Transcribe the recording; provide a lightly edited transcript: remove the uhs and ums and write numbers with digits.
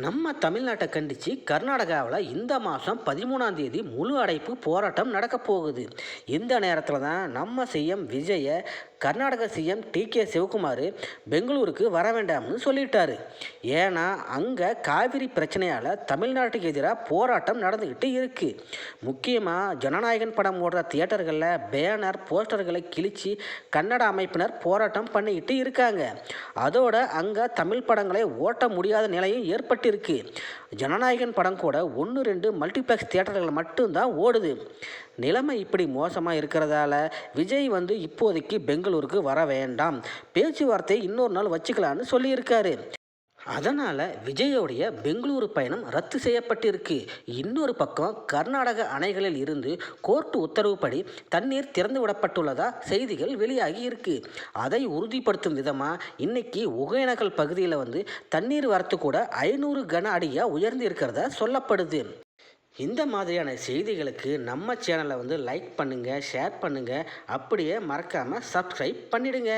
நம்ம தமிழ்நாட்டை கண்டித்து கர்நாடகாவில் இந்த மாதம் 13ஆம் தேதி முழு அடைப்பு போராட்டம் நடக்க போகுது. இந்த நேரத்தில் தான் நம்ம சிஎம் விஜயை கர்நாடக சிஎம் டிகே சிவகுமார் பெங்களூருக்கு வர வேண்டாம்னு சொல்லிட்டாரு. ஏன்னா அங்கே காவிரி பிரச்சனையால் தமிழ்நாட்டுக்கு எதிராக போராட்டம் நடந்துக்கிட்டு இருக்கு. முக்கியமாக ஜனநாயகன் படம் ஓடுற தியேட்டர்களில் பேனர் போஸ்டர்களை கிழிச்சு கன்னட அமைப்பினர் போராட்டம் பண்ணிக்கிட்டு இருக்காங்க. அதோட அங்கே தமிழ் படங்களை ஓட்ட முடியாத நிலையும் ஏற்பட்டிருக்கு. ஜனநாயகன் படம் கூட 1-2 மல்டிப்ளெக்ஸ் தியேட்டர்கள் மட்டும்தான் ஓடுது. நிலைமை இப்படி மோசமாக இருக்கிறதால விஜய் இப்போதைக்கு பெங்களூருக்கு வர வேண்டாம், பேச்சுவார்த்தை இன்னொரு நாள் வச்சுக்கலான்னு சொல்லியிருக்காரு. அதனால் விஜயோடைய பெங்களூரு பயணம் ரத்து செய்யப்பட்டிருக்கு. இன்னொரு பக்கம் கர்நாடக அணைகளில் இருந்து கோர்ட்டு உத்தரவுப்படி தண்ணீர் திறந்து விடப்பட்டுள்ளதா செய்திகள் வெளியாகி இருக்கு. அதை உறுதிப்படுத்தும் விதமாக இன்னைக்கு ஒகேனக்கல் பகுதியில் தண்ணீர் வரத்து கூட 500 கன அடியாக உயர்ந்து இருக்கிறதா சொல்லப்படுது. இந்த மாதிரியான செய்திகளுக்கு நம்ம சேனலை லைக் பண்ணுங்கள், ஷேர் பண்ணுங்கள், அப்படியே மறக்காமல் சப்ஸ்கிரைப் பண்ணிடுங்க.